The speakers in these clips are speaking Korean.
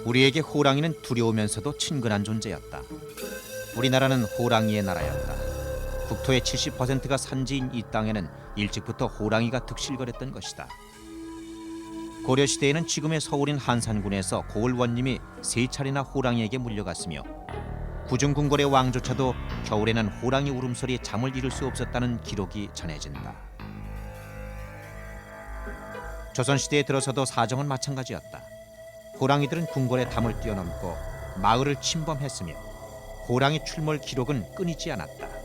우리에게 호랑이는 두려우면서도 친근한 존재였다. 우리나라는 호랑이의 나라였다. 국토의 70%가 산지인 이 땅에는 일찍부터 호랑이가 득실거렸던 것이다. 고려시대에는 지금의 서울인 한산군에서 고을원님이 3차례나 호랑이에게 물려갔으며 구중궁궐의 왕조차도 겨울에는 호랑이 울음소리에 잠을 이룰 수 없었다는 기록이 전해진다. 조선시대에 들어서도 사정은 마찬가지였다. 호랑이들은 궁궐의 담을 뛰어넘고 마을을 침범했으며 호랑이 출몰 기록은 끊이지 않았다.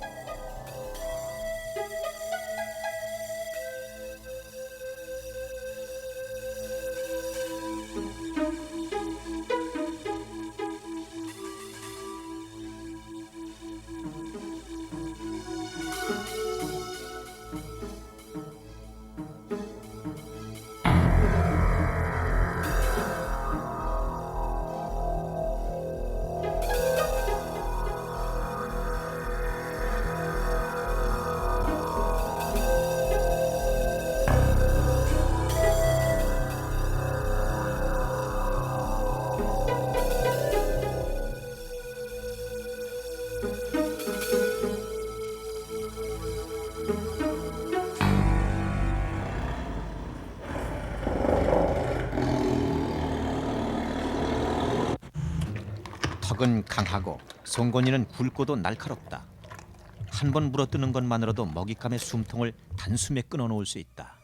턱은 강하고 송곳니는 굵고도 날카롭다. 한 번 물어뜯는 것만으로도 먹잇감의 숨통을 단숨에 끊어놓을 수 있다.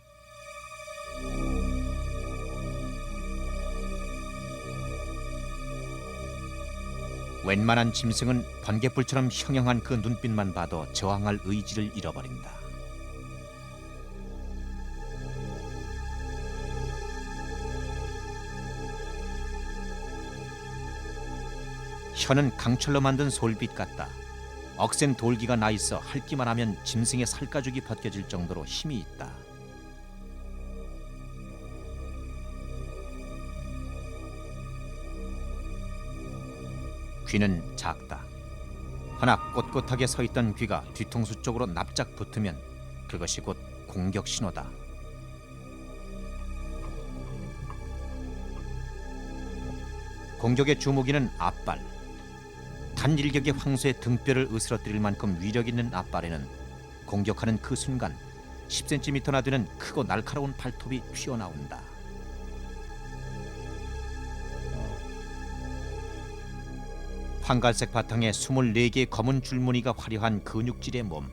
웬만한 짐승은 번갯불처럼 형형한 그 눈빛만 봐도 저항할 의지를 잃어버린다. 혀는 강철로 만든 솔빛 같다. 억센 돌기가 나 있어 핥기만 하면 짐승의 살가죽이 벗겨질 정도로 힘이 있다. 귀는 작다. 허나 꼿꼿하게 서 있던 귀가 뒤통수 쪽으로 납작 붙으면 그것이 곧 공격 신호다. 공격의 주무기는 앞발. 단일격의 황소의 등뼈를 으스러뜨릴 만큼 위력 있는 앞발에는 공격하는 그 순간 10cm나 되는 크고 날카로운 발톱이 튀어나온다. 황갈색 바탕에 24개의 검은 줄무늬가 화려한 근육질의 몸.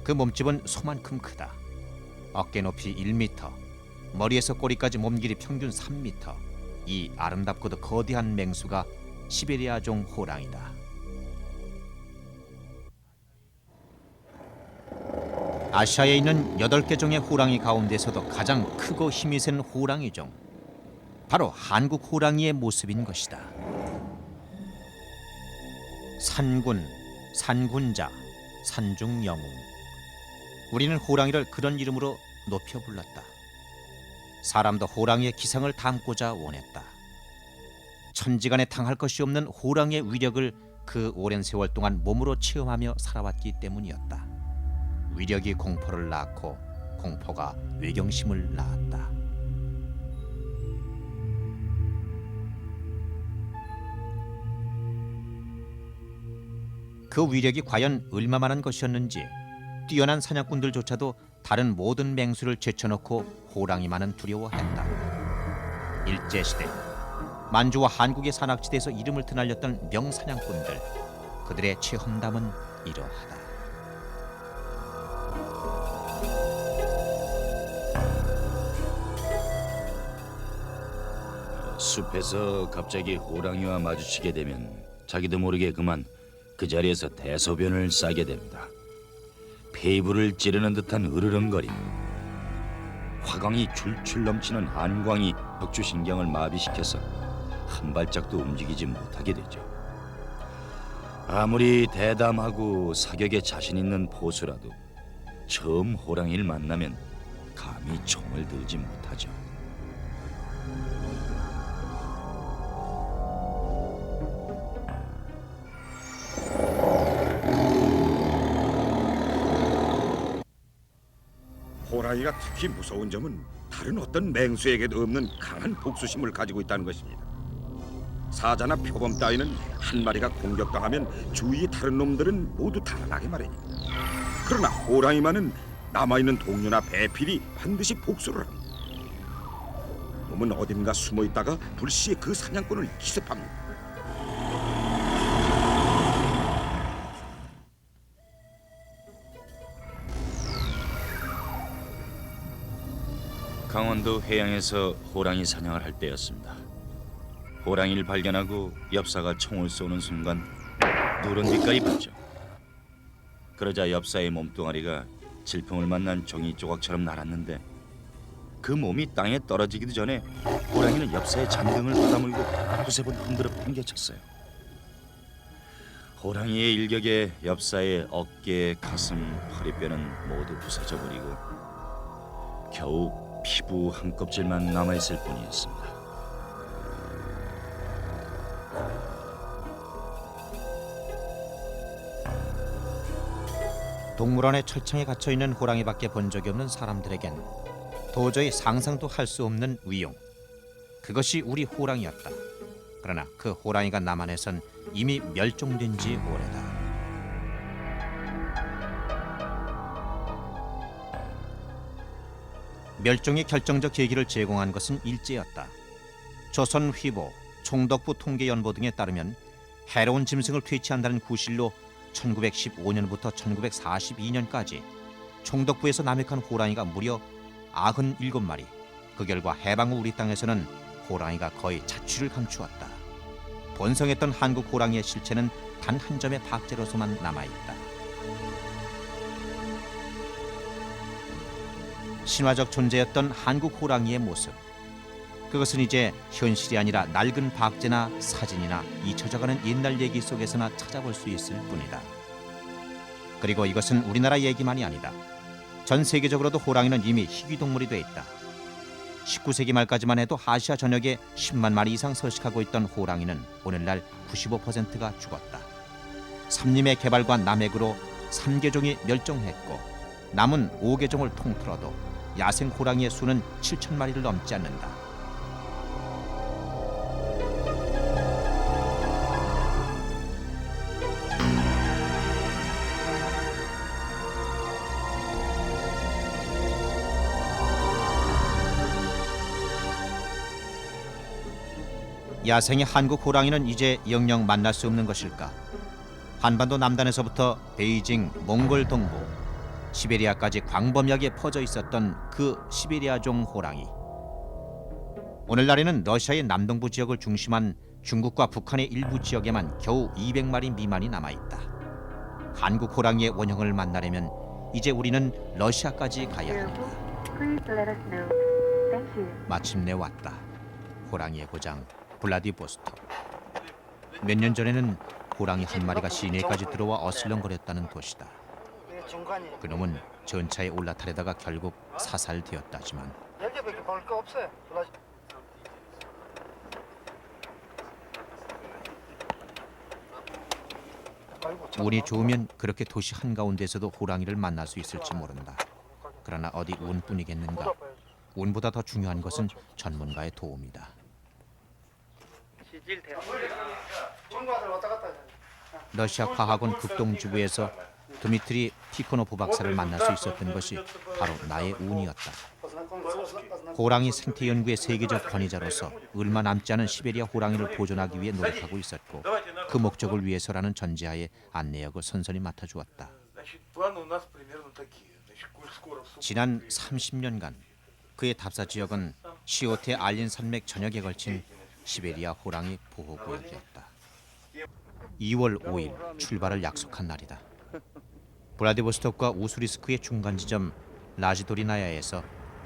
그 몸집은 소만큼 크다. 어깨 높이 1m, 머리에서 꼬리까지 몸 길이 평균 3m. 이 아름답고도 거대한 맹수가 시베리아종 호랑이다. 아시아에 있는 8개 종의 호랑이 가운데서도 가장 크고 힘이 센 호랑이종, 바로 한국 호랑이의 모습인 것이다. 산군, 산군자, 산중영웅. 우리는 호랑이를 그런 이름으로 높여 불렀다. 사람도 호랑이의 기상을 담고자 원했다. 천지간에 당할 것이 없는 호랑이의 위력을 그 오랜 세월 동안 몸으로 체험하며 살아왔기 때문이었다. 위력이 공포를 낳고 공포가 외경심을 낳았다. 그 위력이 과연 얼마만한 것이었는지 뛰어난 사냥꾼들조차도 다른 모든 맹수를 제쳐놓고 호랑이만은 두려워했다. 일제시대 만주와 한국의 산악지대에서 이름을 드날렸던 명사냥꾼들, 그들의 체험담은 이러하다. 숲에서 갑자기 호랑이와 마주치게 되면 자기도 모르게 그만 그 자리에서 대소변을 싸게 됩니다. 폐부를 찌르는 듯한 으르렁거림, 화광이 줄줄 넘치는 한광이 척추신경을 마비시켜서 한 발짝도 움직이지 못하게 되죠. 아무리 대담하고 사격에 자신 있는 포수라도 처음 호랑이를 만나면 감히 총을 들지 못하죠. 호랑이가 특히 무서운 점은 다른 어떤 맹수에게도 없는 강한 복수심을 가지고 있다는 것입니다. 사자나 표범 따위는 한 마리가 공격당하면 주위의 다른 놈들은 모두 달아나게 마련입니다. 그러나 호랑이만은 남아있는 동료나 배필이 반드시 복수를 합니다. 놈은 어딘가 숨어있다가 불시에 그 사냥꾼을 기습합니다. 강원도 해양에서 호랑이 사냥을 할 때였습니다. 호랑이를 발견하고 엽사가 총을 쏘는 순간 누런 빛깔이 봤죠. 그러자 엽사의 몸뚱아리가 질풍을 만난 종이 조각처럼 날았는데 그 몸이 땅에 떨어지기도 전에 호랑이는 엽사의 잔등을 받아물고 두세 번 흔들어 팽개쳤어요. 호랑이의 일격에 엽사의 어깨, 가슴, 허리뼈는 모두 부서져 버리고 겨우 피부 한 껍질만 남아있을 뿐이었습니다. 동물원의 철창에 갇혀있는 호랑이밖에 본 적이 없는 사람들에겐 도저히 상상도 할 수 없는 위용, 그것이 우리 호랑이였다. 그러나 그 호랑이가 남한에선 이미 멸종된 지 오래다. 멸종의 결정적 계기를 제공한 것은 일제였다. 조선 휘보, 총독부 통계연보 등에 따르면 해로운 짐승을 퇴치한다는 구실로 1915년부터 1942년까지 총독부에서 남획한 호랑이가 무려 97마리. 그 결과 해방 후 우리 땅에서는 호랑이가 거의 자취를 감추었다. 번성했던 한국 호랑이의 실체는 단 한 점의 박제로서만 남아있다. 신화적 존재였던 한국 호랑이의 모습, 그것은 이제 현실이 아니라 낡은 박제나 사진이나 잊혀져가는 옛날 얘기 속에서나 찾아볼 수 있을 뿐이다. 그리고 이것은 우리나라 얘기만이 아니다. 전 세계적으로도 호랑이는 이미 희귀동물이 돼 있다. 19세기 말까지만 해도 아시아 전역에 10만 마리 이상 서식하고 있던 호랑이는 오늘날 95%가 죽었다. 삼림의 개발과 남획으로 3개종이 멸종했고 남은 5개종을 통틀어도 야생 호랑이의 수는 7천 마리를 넘지 않는다. 야생의 한국 호랑이는 이제 영영 만날 수 없는 것일까? 한반도 남단에서부터 베이징, 몽골 동부, 시베리아까지 광범위하게 퍼져 있었던 그 시베리아종 호랑이. 오늘날에는 러시아의 남동부 지역을 중심한 중국과 북한의 일부 지역에만 겨우 200마리 미만이 남아있다. 한국 호랑이의 원형을 만나려면 이제 우리는 러시아까지 가야 한다. 마침내 왔다. 호랑이의 고장 블라디보스톡. 몇 년 전에는 호랑이 한 마리가 시내까지 들어와 어슬렁거렸다는 도시다. 그놈은 전차에 올라타려다가 결국 사살되었다지만 여기밖에 볼 거 없어요. 운이 좋으면 그렇게 도시 한가운데서도 호랑이를 만날 수 있을지 모른다. 그러나 어디 운뿐이겠는가. 운보다 더 중요한 것은 전문가의 도움이다. 러시아 과학원 극동지구에서 드미트리 티코노프 박사를 만날 수 있었던 것이 바로 나의 운이었다. 호랑이 생태 연구의 세계적 권위자로서 얼마 남지 않은 시베리아 호랑이를 보존하기 위해 노력하고 있었고 그 목적을 위해서라는 전제하에 안내역을 선선히 맡아주었다. 지난 30년간 그의 답사 지역은 시오테 알린 산맥 전역에 걸친 시베리아 호랑이 보호구역이었다. 2월 5일 출발을 약속한 날이다. 블라디보스톡과 우수리스크의 중간 지점 라지도리나야에서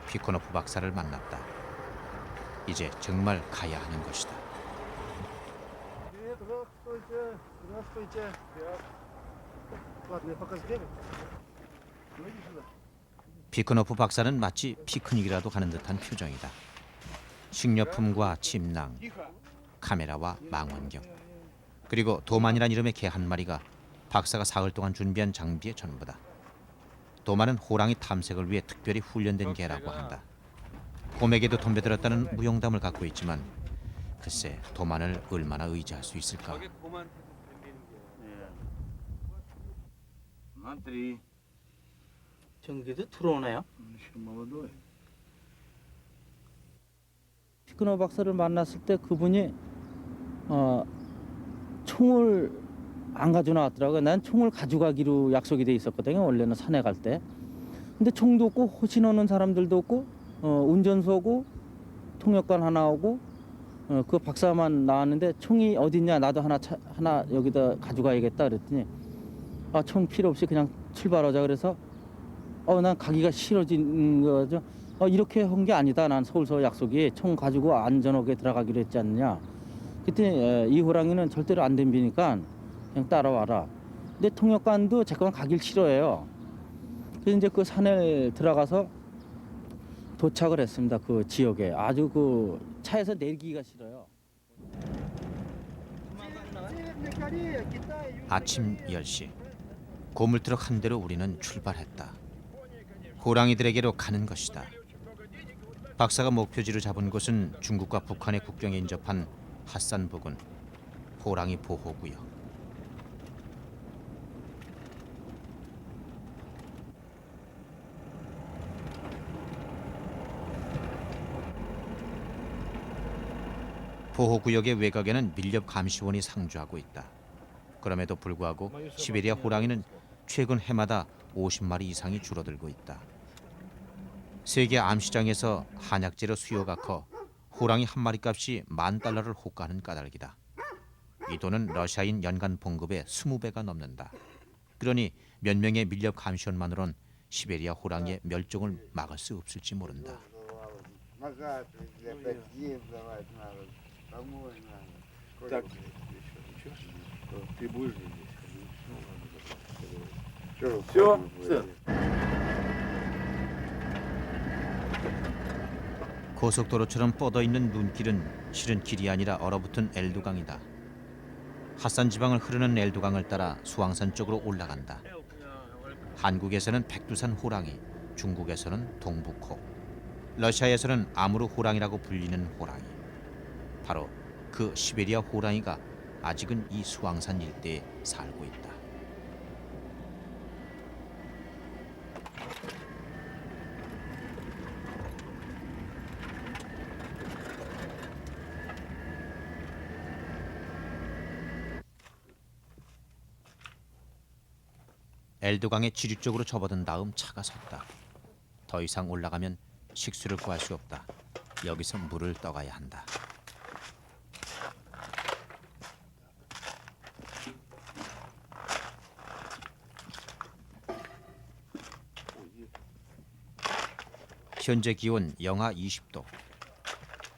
피코노프 박사를 만났다. 이제 정말 가야 하는 것이다. 피코노프 박사는 마치 피크닉이라도 가는 듯한 표정이다. 식료품과 침낭, 카메라와 망원경, 그리고 도만이란 이름의 개 한 마리가 박사가 사흘 동안 준비한 장비의 전부다. 도만은 호랑이 탐색을 위해 특별히 훈련된 개라고 한다. 곰에게도 덤벼들었다는 무용담을 갖고 있지만 글쎄 도만을 얼마나 의지할 수 있을까. 전기도 들어오나요? 피크너 박사를 만났을 때 그분이 총을 안 가져 나왔더라고요. 난 총을 가져가기로 약속이 돼 있었거든요. 원래는 산에 갈 때. 근데 총도 없고 호신 오는 사람들도 없고 운전소고 통역관 하나 오고 그 박사만 나왔는데 총이 어딨냐 나도 하나 여기다 가져가야겠다 그랬더니 총 필요 없이 그냥 출발하자 그래서 난 가기가 싫어진 거죠. 이렇게 한 게 아니다. 난 서울서 약속이 총 가지고 안전하게 들어가기로 했지 않느냐. 그때 이 호랑이는 절대로 안 덤비니까 그냥 따라와라. 근데 통역관도 제 건 가길 싫어해요. 그래서 이제 그 산에 들어가서 도착을 했습니다. 그 지역에 아주 그 차에서 내리기가 싫어요. 아침 10시 고물트럭 한 대로 우리는 출발했다. 호랑이들에게로 가는 것이다. 박사가 목표지로 잡은 곳은 중국과 북한의 국경에 인접한 핫산 부근 호랑이 보호구역. 보호구역의 외곽에는 밀렵 감시원이 상주하고 있다. 그럼에도 불구하고 시베리아 호랑이는 최근 해마다 50마리 이상이 줄어들고 있다. 세계 암시장에서 한약재료 수요가 커 호랑이 한 마리 값이 $10,000를 호가하는 까닭이다. 이 돈은 러시아인 연간 봉급의 20배가 넘는다. 그러니 몇 명의 밀렵 감시원만으론 시베리아 호랑이의 멸종을 막을 수 없을지 모른다. 고속도로처럼 뻗어있는 눈길은 실은 길이 아니라 얼어붙은 엘두강이다. 핫산 지방을 흐르는 엘두강을 따라 수왕산 쪽으로 올라간다. 한국에서는 백두산 호랑이, 중국에서는 동북호, 러시아에서는 아무르 호랑이라고 불리는 호랑이. 바로 그 시베리아 호랑이가 아직은 이 수왕산 일대에 살고 있다. 엘두강의 지류 쪽으로 접어든 다음 차가 섰다. 더 이상 올라가면 식수를 구할 수 없다. 여기서 물을 떠가야 한다. 현재 기온 영하 20도.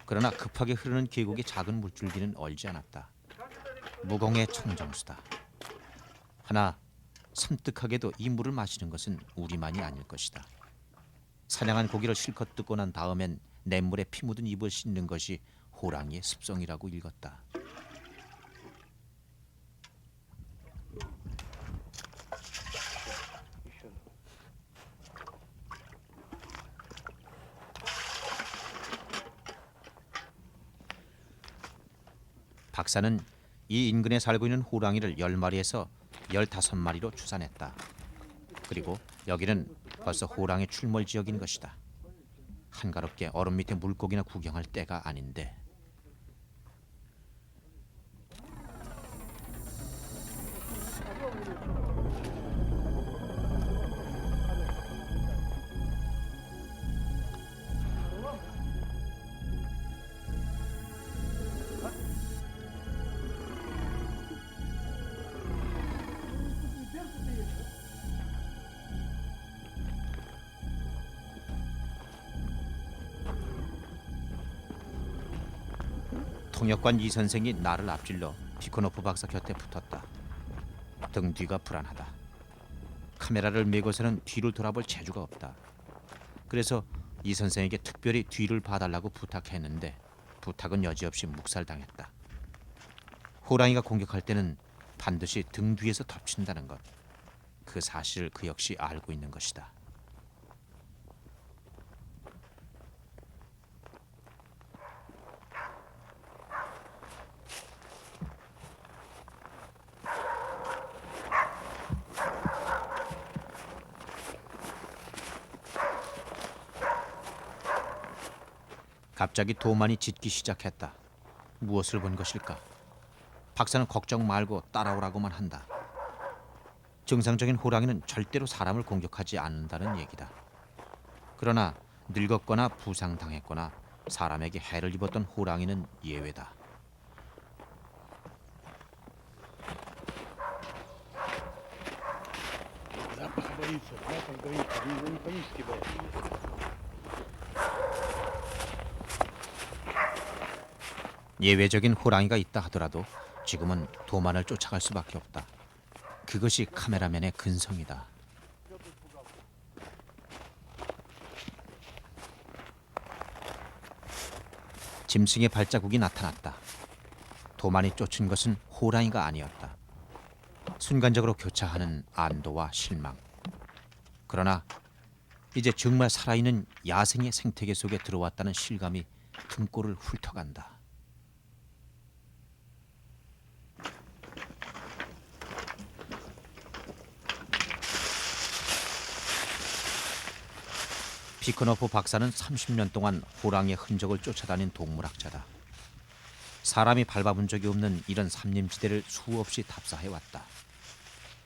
그러나 급하게 흐르는 계곡의 작은 물줄기는 얼지 않았다. 무공의 청정수다. 하나 섬뜩하게도 이 물을 마시는 것은 우리만이 아닐 것이다. 사냥한 고기를 실컷 뜯고 난 다음엔 냇물에 피 묻은 입을 씻는 것이 호랑이의 습성이라고 읽었다. 박사는 이 인근에 살고 있는 호랑이를 10마리에서 15마리로 추산했다. 그리고 여기는 벌써 호랑이 출몰 지역인 것이다. 한가롭게 얼음 밑에 물고기나 구경할 때가 아닌데. 통역관 이 선생이 나를 앞질러 피코노프 박사 곁에 붙었다. 등 뒤가 불안하다. 카메라를 메고서는 뒤를 돌아볼 재주가 없다. 그래서 이 선생에게 특별히 뒤를 봐달라고 부탁했는데 부탁은 여지없이 묵살당했다. 호랑이가 공격할 때는 반드시 등 뒤에서 덮친다는 것. 그 사실을 그 역시 알고 있는 것이다. 갑자기 도만이 짖기 시작했다. 무엇을 본 것일까? 박사는 걱정 말고 따라오라고만 한다. 정상적인 호랑이는 절대로 사람을 공격하지 않는다는 얘기다. 그러나 늙었거나 부상당했거나 사람에게 해를 입었던 호랑이는 예외다. 예외적인 호랑이가 있다 하더라도 지금은 도만을 쫓아갈 수밖에 없다. 그것이 카메라맨의 근성이다. 짐승의 발자국이 나타났다. 도만이 쫓은 것은 호랑이가 아니었다. 순간적으로 교차하는 안도와 실망. 그러나 이제 정말 살아있는 야생의 생태계 속에 들어왔다는 실감이 등골을 훑어간다. 피크너프 박사는 30년 동안 호랑이의 흔적을 쫓아다닌 동물학자다. 사람이 밟아본 적이 없는 이런 삼림지대를 수없이 탑사해왔다.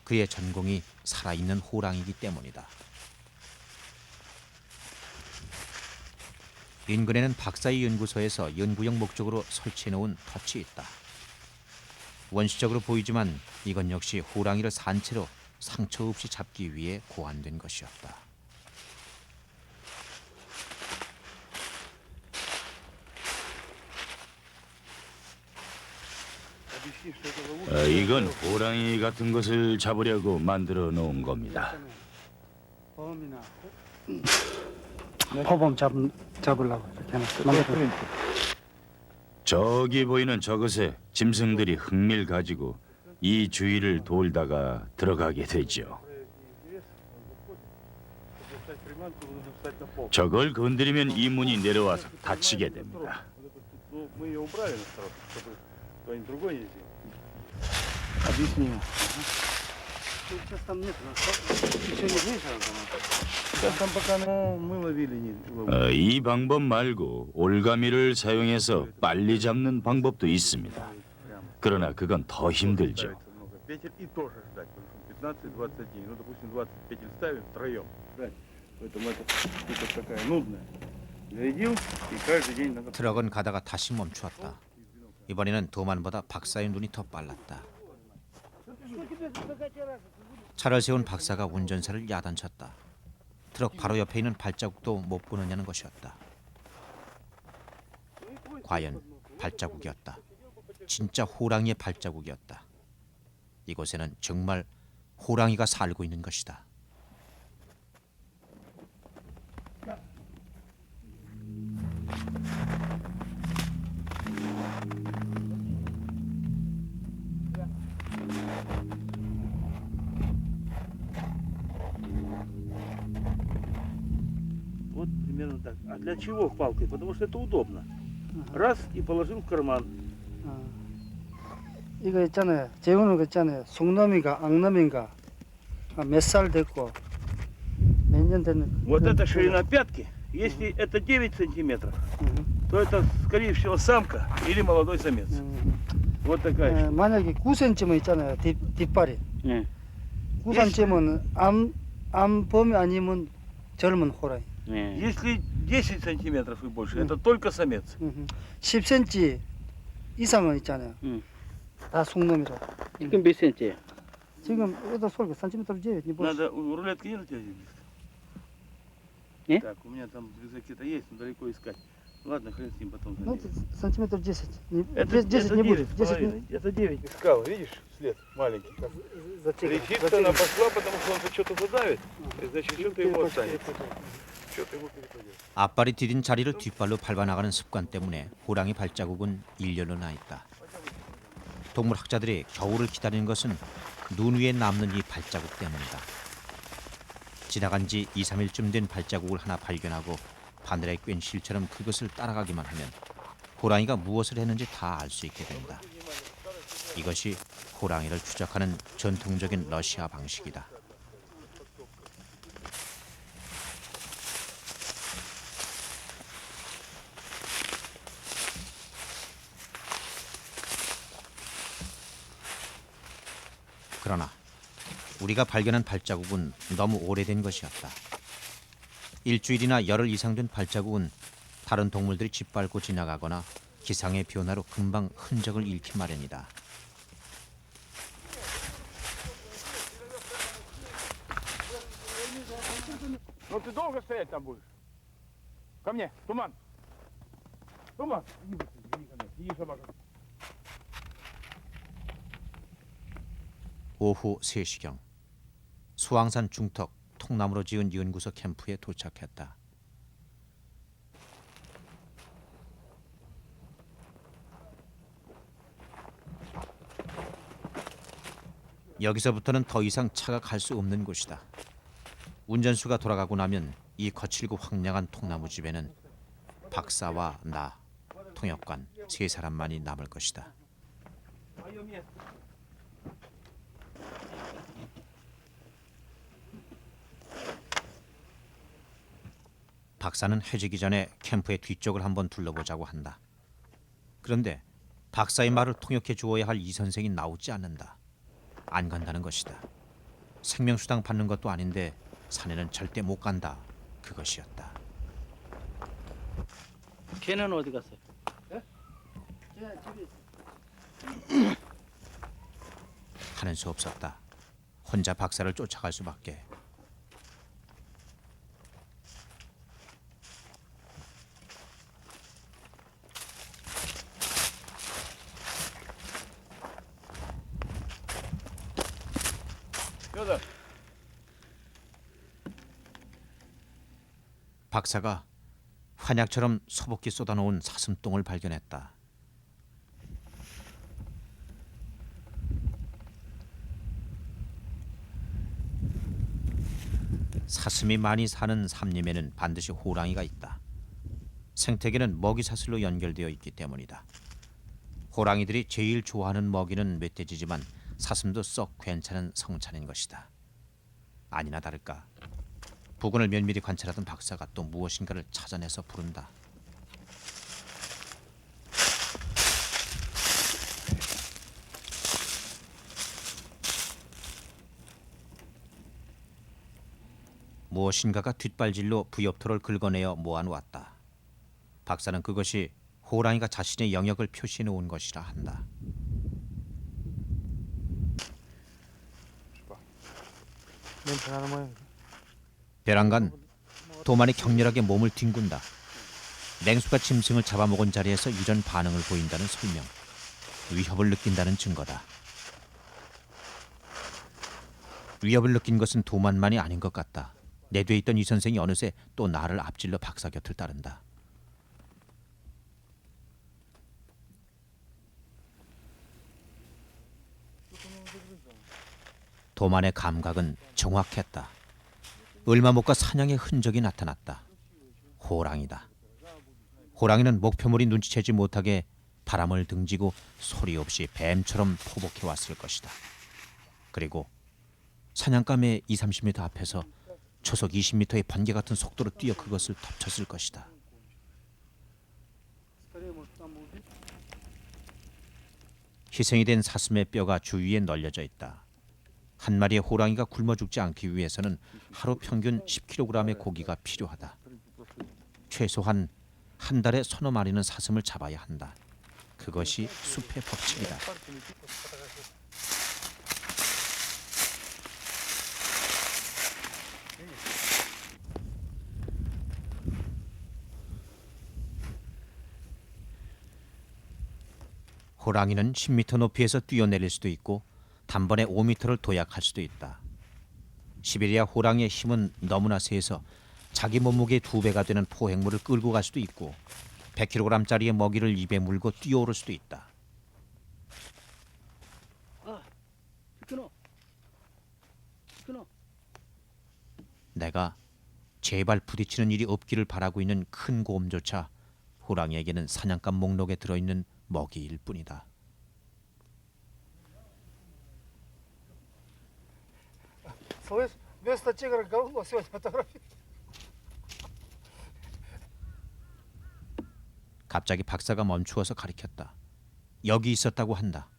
그의 전공이 살아있는 호랑이기 때문이다. 인근에는 박사의 연구소에서 연구용 목적으로 설치해놓은 덫이 있다. 원시적으로 보이지만 이건 역시 호랑이를 산채로 상처 없이 잡기 위해 고안된 것이었다. 이건 호랑이 같은 것을 잡으려고 만들어 놓은 겁니다. 호범 잡으려고 이렇게 만들어. 저기 보이는 저것에 짐승들이 흥미를 가지고 이 주위를 돌다가 들어가게 되죠. 저걸 건드리면 이 문이 내려와서 다치게 됩니다. Объясню. Сейчас там нет, еще не вышел. Сейчас там пока мы ловили не. 이 방법 말고 올가미를 사용해서 빨리 잡는 방법도 있습니다. 그러나 그건 더 힘들죠. Петель и тоже ждать, потому что 15-20 дней. Ну, допустим, 20 петель ставим втроем. Ждать. Поэтому это штука такая нудная. Зарядил, и каждый день надо... 트럭은 가다가 다시 멈추었다. 이번에는 도만보다 박사의 눈이 더 빨랐다. 차를 세운 박사가 운전사를 야단쳤다. 트럭 바로 옆에 있는 발자국도 못 보느냐는 것이었다. 과연 발자국이었다. 진짜 호랑이의 발자국이었다. 이곳에는 정말 호랑이가 살고 있는 것이다. Вот примерно так. А для чего палкой? Потому что это удобно. Раз и положил в карман. 이거 있잖아요. 재우는 거 있잖아요. 송놈이가 앙놈인가 몇 살 됐고 몇 년 됐는. Вот это ширина пятки. Если это 9 сантиметров, то это, скорее всего, самка или молодой самец. Вот такая штука. 만약에 9cm면 있잖아요. 뒷발이. 예. 9cm면 암범이 아니면 젊은 호랑이. Если 10 сантиметров и больше, это только самец. 10cm 이상은 있잖아요. 다 송놈이라. 지금 몇 cm? 지금 это сколько? Сантиметров 9, не больше. Надо у рулетки нет у тебя здесь? Не? Так, у меня там в рюкзаке-то есть, но далеко искать. Ладно, хрен с ним, потом Ну, заметим. сантиметров 10. Это 10 не будет. 9,5. 10 не... Это 9. Искал, видишь, след маленький. Как... Летит, она пошла, потому что он что-то задавит. И значит, что-то его останет. Что-то его перепадет. 앞발이 디딘 자리를 뒷발로 밟아나가는 습관 때문에 호랑이 발자국은 일렬로 나 있다. 동물학자들이 겨울을 기다리는 것은 눈 위에 남는 이 발자국 때문이다. 지나간 지 2, 3일쯤 된 발자국을 하나 발견하고 바늘에 꿰인 실처럼 그것을 따라가기만 하면 호랑이가 무엇을 했는지 다 알 수 있게 된다. 이것이 호랑이를 추적하는 전통적인 러시아 방식이다. 그러나 우리가 발견한 발자국은 너무 오래된 것이었다. 일주일이나 열흘 이상 된 발자국은 다른 동물들이 짓밟고 지나가거나 기상의 변화로 금방 흔적을 잃기 마련이다. Ну ты долго стоять там будешь? Ко мне, Туман. Туман, иди быстрее, иди ко мне, иди, собака. 오후 3시경 수왕산 중턱 통나무로 지은 연구소 캠프에 도착했다. 여기서부터는 더 이상 차가 갈 수 없는 곳이다. 운전수가 돌아가고 나면 이 거칠고 황량한 통나무 집에는 박사와 나, 통역관 세 사람만이 남을 것이다. 박사는 해지기 전에 캠프의 뒤쪽을 한번 둘러보자고 한다. 그런데 박사의 말을 통역해 주어야 할 이 선생이 나오지 않는다. 안 간다는 것이다. 생명수당 받는 것도 아닌데 산에는 절대 못 간다. 그것이었다. 걔는 어디 갔어요? 하는 수 없었다. 혼자 박사를 쫓아갈 수밖에. Федор, 박사가 환약처럼 소복히 쏟아놓은 사슴똥을 발견했다. 사슴이 많이 사는 삼림에는 반드시 호랑이가 있다. 생태계는 먹이 사슬로 연결되어 있기 때문이다. 호랑이들이 제일 좋아하는 먹이는 멧돼지지만 사슴도 썩 괜찮은 성찬인 것이다. 아니나 다를까 부근을 면밀히 관찰하던 박사가 또 무엇인가를 찾아내서 부른다. 무엇인가가 뒷발질로 부엽토를 긁어내어 모아놓았다. 박사는 그것이 호랑이가 자신의 영역을 표시해 놓은 것이라 한다. 냄새나는 모양. 벼랑간 도만이 격렬하게 몸을 뒹군다. 맹수가 짐승을 잡아먹은 자리에서 이런 반응을 보인다는 설명. 위협을 느낀다는 증거다. 위협을 느낀 것은 도만만이 아닌 것 같다. 내 뒤에 있던 이 선생이 어느새 또 나를 앞질러 박사 곁을 따른다. 도만의 감각은 정확했다. 얼마 못 가 사냥의 흔적이 나타났다. 호랑이다. 호랑이는 목표물이 눈치채지 못하게 바람을 등지고 소리 없이 뱀처럼 포복해 왔을 것이다. 그리고 사냥감의 20-30m 앞에서 초속 20m의 번개 같은 속도로 뛰어 그것을 덮쳤을 것이다. 희생이 된 사슴의 뼈가 주위에 널려져 있다. 한 마리의 호랑이가 굶어 죽지 않기 위해서는 하루 평균 10kg의 고기가 필요하다. 최소한 한 달에 서너 마리는 사슴을 잡아야 한다. 그것이 숲의 법칙이다. 호랑이는 10m 높이에서 뛰어내릴 수도 있고 단번에 5m를 도약할 수도 있다. 시베리아 호랑이의 힘은 너무나 세서 자기 몸무게의 2배가 되는 포획물을 끌고 갈 수도 있고 100kg짜리의 먹이를 입에 물고 뛰어오를 수도 있다. 내가 제발 부딪히는 일이 없기를 바라고 있는 큰 곰조차 호랑이에게는 사냥감 목록에 들어있는 먹이일 뿐이다. Вместо тигра говно сегодня фотографии. 갑자기 박사가 멈추어서 가리켰다. 여기 있었다고 한다.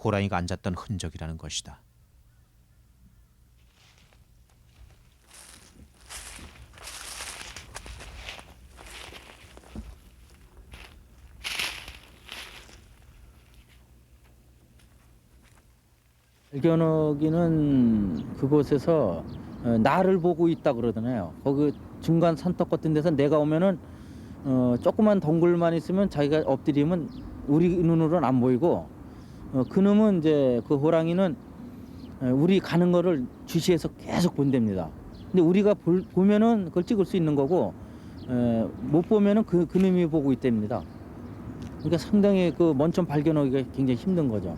호랑이가 앉았던 흔적이라는 것이다. 발견하기는 그곳에서 나를 보고 있다 그러잖아요. 거기 중간 산떡 같은 데서 내가 오면은 조그만 동굴만 있으면 자기가 엎드리면 우리 눈으로는 안 보이고 그놈은 이제 그 호랑이는 우리 가는 거를 주시해서 계속 본답니다. 근데 우리가 보면은 그걸 찍을 수 있는 거고 못 보면은 그놈이 보고 있답니다. 그러니까 상당히 그 먼점 발견하기가 굉장히 힘든 거죠.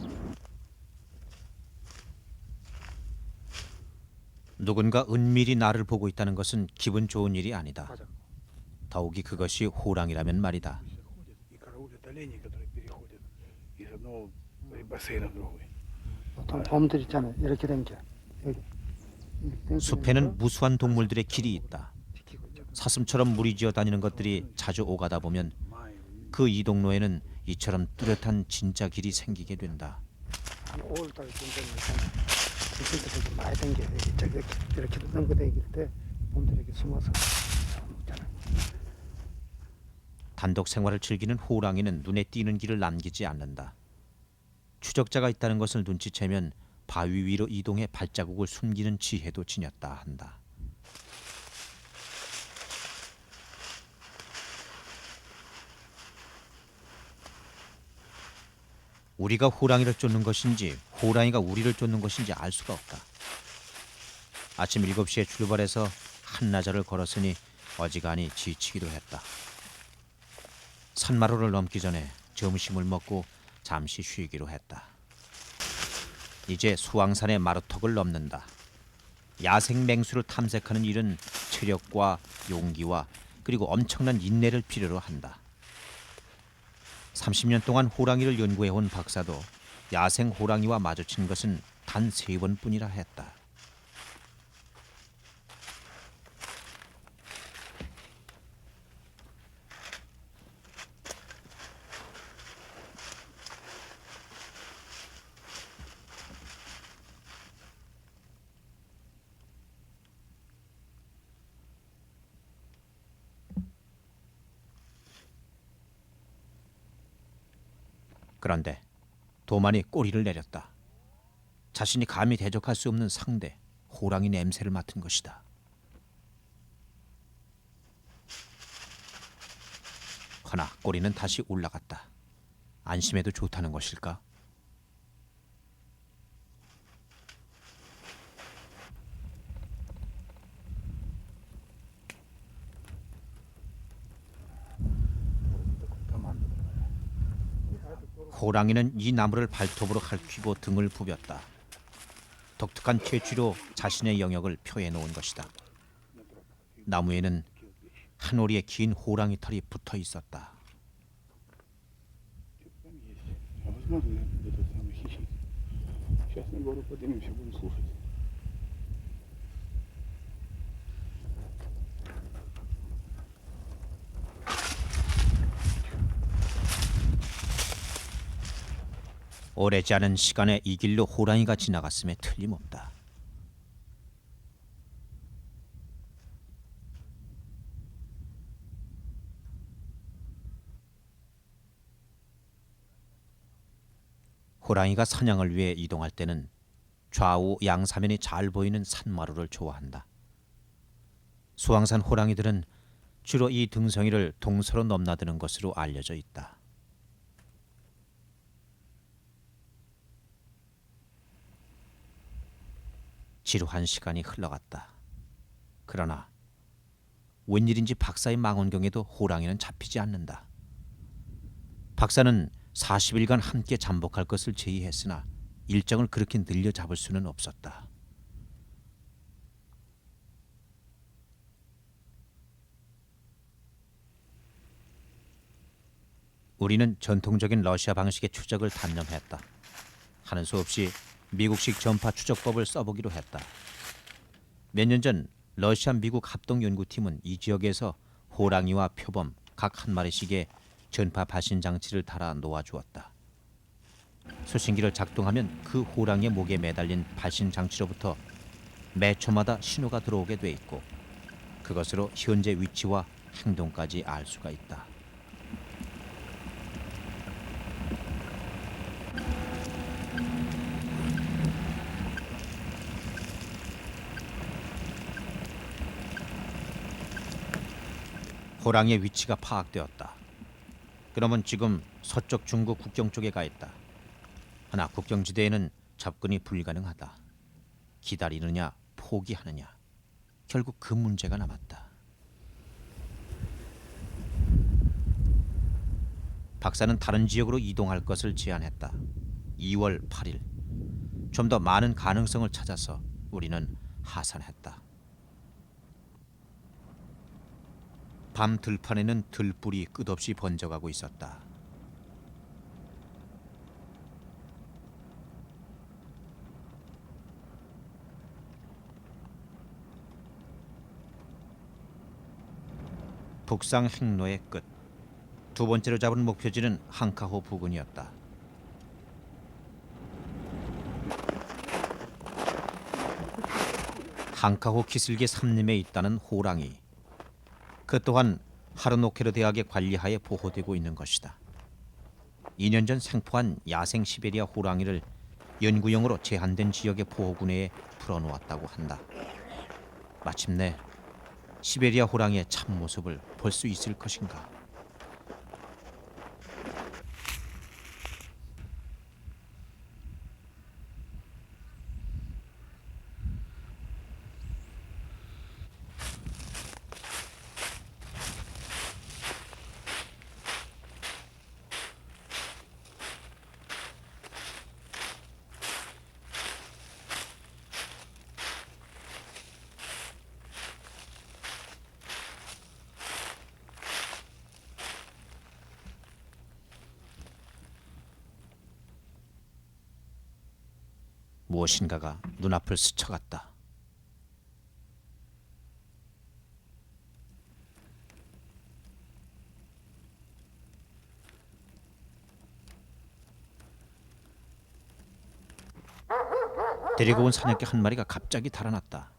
누군가 은밀히 나를 보고 있다는 것은 기분 좋은 일이 아니다. 더욱이 그것이 호랑이라면 말이다. И караулят оленей, которые переходят из одного бассейна в другой. 보통 봄들 있잖아요. 이렇게 된 게. 여기. 숲에는 무수한 동물들의 길이 있다. 사슴처럼 무리지어 다니는 것들이 자주 오가다 보면 그 이동로에는 이처럼 뚜렷한 진짜 길이 생기게 된다. 5월달 정도 있잖아요. 그때 많이 댕겨. 저기 이렇게 던거 댕길 때 봄들 이렇게 숨어서 먹잖아요. 단독 생활을 즐기는 호랑이는 눈에 띄는 길을 남기지 않는다. 추적자가 있다는 것을 눈치채면 바위 위로 이동해 발자국을 숨기는 지혜도 지녔다 한다. 우리가 호랑이를 쫓는 것인지 호랑이가 우리를 쫓는 것인지 알 수가 없다. 아침 7시에 출발해서 한나절을 걸었으니 어지간히 지치기도 했다. 산마루를 넘기 전에 점심을 먹고 잠시 쉬기로 했다. 이제 수왕산의 마루턱을 넘는다. 야생 맹수를 탐색하는 일은 체력과 용기와 그리고 엄청난 인내를 필요로 한다. 30년 동안 호랑이를 연구해온 박사도 야생 호랑이와 마주친 것은 단 3번뿐이라 했다. 그런데 도만이 꼬리를 내렸다. 자신이 감히 대적할 수 없는 상대, 호랑이 냄새를 맡은 것이다. 허나 꼬리는 다시 올라갔다. 안심해도 좋다는 것일까? 호랑이는 이 나무를 발톱으로 핥히고 등을 부볐다. 독특한 채취로 자신의 영역을 표해 놓은 것이다. 나무에는 한 오리의 긴 호랑이 털이 붙어 있었다. А возможно, это самый хищник. Сейчас на гору поднимемся, будем слушать. 오래지 않은 시간에 이 길로 호랑이가 지나갔음에 틀림없다. 호랑이가 사냥을 위해 이동할 때는 좌우 양사면이 잘 보이는 산마루를 좋아한다. 수왕산 호랑이들은 주로 이 등성이를 동서로 넘나드는 것으로 알려져 있다. 지루한 시간이 흘러갔다. 그러나 웬일인지 박사의 망원경에도 호랑이는 잡히지 않는다. 박사는 40일간 함께 잠복할 것을 제의했으나 일정을 그렇게 늘려 잡을 수는 없었다. 우리는 전통적인 러시아 방식의 추적을 단념했다. 하는 수 없이 미국식 전파 추적법을 써보기로 했다. 몇 년 전 러시아 미국 합동연구팀은 이 지역에서 호랑이와 표범 각 한 마리씩의 전파 발신 장치를 달아 놓아주었다. 수신기를 작동하면 그 호랑이의 목에 매달린 발신 장치로부터 매 초마다 신호가 들어오게 돼 있고 그것으로 현재 위치와 행동까지 알 수가 있다. 호랑이의 위치가 파악되었다. 그놈은 지금 서쪽 중국 국경 쪽에 가 있다. 하나 국경지대에는 접근이 불가능하다. 기다리느냐 포기하느냐, 결국 그 문제가 남았다. 박사는 다른 지역으로 이동할 것을 제안했다. 2월 8일. 좀 더 많은 가능성을 찾아서 우리는 하산했다. 밤 들판에는 들불이 끝없이 번져가고 있었다. 북상 행로의 끝. 두 번째로 잡은 목표지는 항카호 부근이었다. 항카호 기슭의 삼림에 있다는 호랑이. 그 또한 하르노케르 대학의 관리하에 보호되고 있는 것이다. 2년 전 생포한 야생 시베리아 호랑이를 연구용으로 제한된 지역의 보호구내에 풀어놓았다고 한다. 마침내 시베리아 호랑이의 참모습을 볼 수 있을 것인가. 무엇인가가 눈앞을 스쳐갔다. 데리고 온 사냥개 한 마리가 갑자기 달아났다.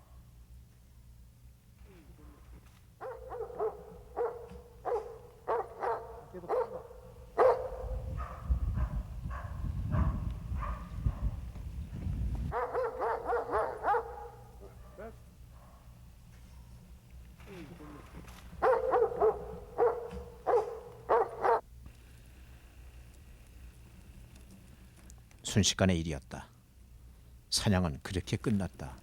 순식간의 일이었다. 사냥은 그렇게 끝났다.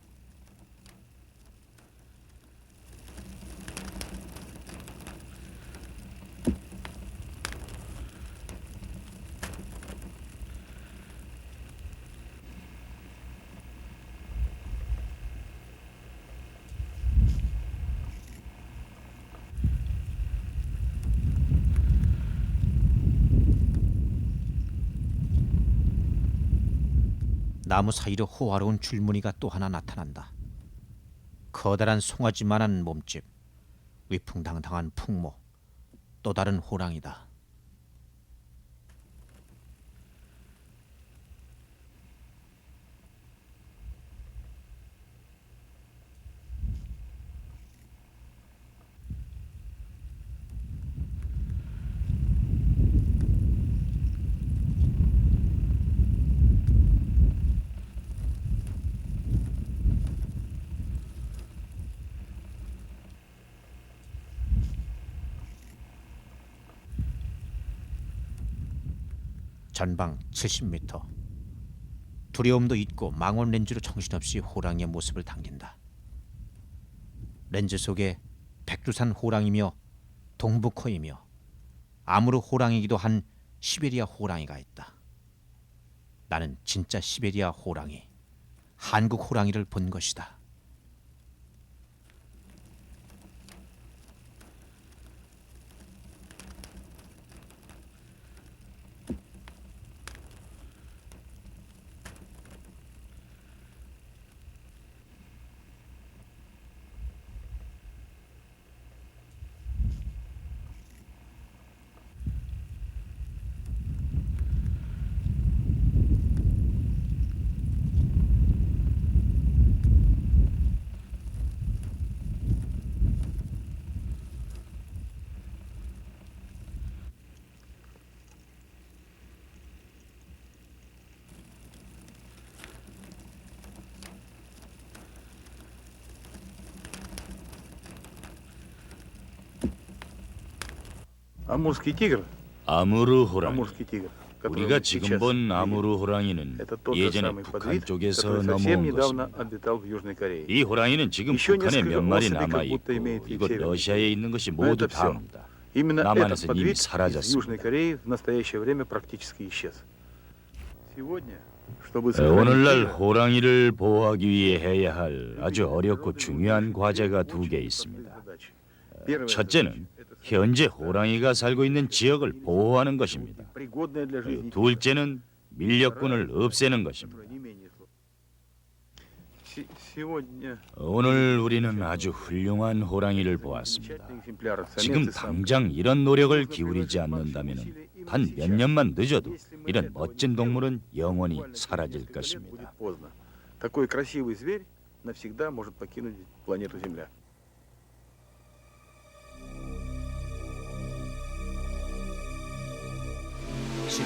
나무 사이로 호화로운 줄무늬가 또 하나 나타난다. 커다란 송아지만한 몸집, 위풍당당한 풍모, 또 다른 호랑이다. 전방 70m. 두려움도 잊고 망원 렌즈로 정신없이 호랑이의 모습을 당긴다. 렌즈 속에 백두산 호랑이며 동북코이며 아무르 호랑이기도 한 시베리아 호랑이가 있다. 나는 진짜 시베리아 호랑이, 한국 호랑이를 본 것이다. Амурский тигр, 아무르 호랑이. амурский тигр, который 우리가 мы 지금 сейчас 본 видим, 아무르 호랑이는 это тот же 예전에 самый 북한 подвид, 쪽에서 который совсем 넘어온 недавно 것입니다. обитал в Южной Корее. 이 호랑이는 지금 еще 북한에 несколько 몇 마리 особей 남아 как будто 있고 имеет и 이곳 северный 러시아에 있는 것이 Но 모두 это всё. 다입니다. Именно этот 남한에서 이미 подвид из 사라졌습니다. Южной Кореи в настоящее время практически исчез. Сегодня, чтобы 오늘날 сохранить 호랑이를 보호하기 위해 해야 할 아주 어렵고 중요한 과제가 두 개 있습니다. 첫째는 현재 호랑이가 살고 있는 지역을 보호하는 것입니다. 둘째는 밀렵꾼을 없애는 것입니다. 오늘 우리는 아주 훌륭한 호랑이를 보았습니다. 지금 당장 이런 노력을 기울이지 않는다면 단 몇 년만 늦어도 이런 멋진 동물은 영원히 사라질 것입니다. Такой красивый зверь навсегда может покинуть планету Земля. 실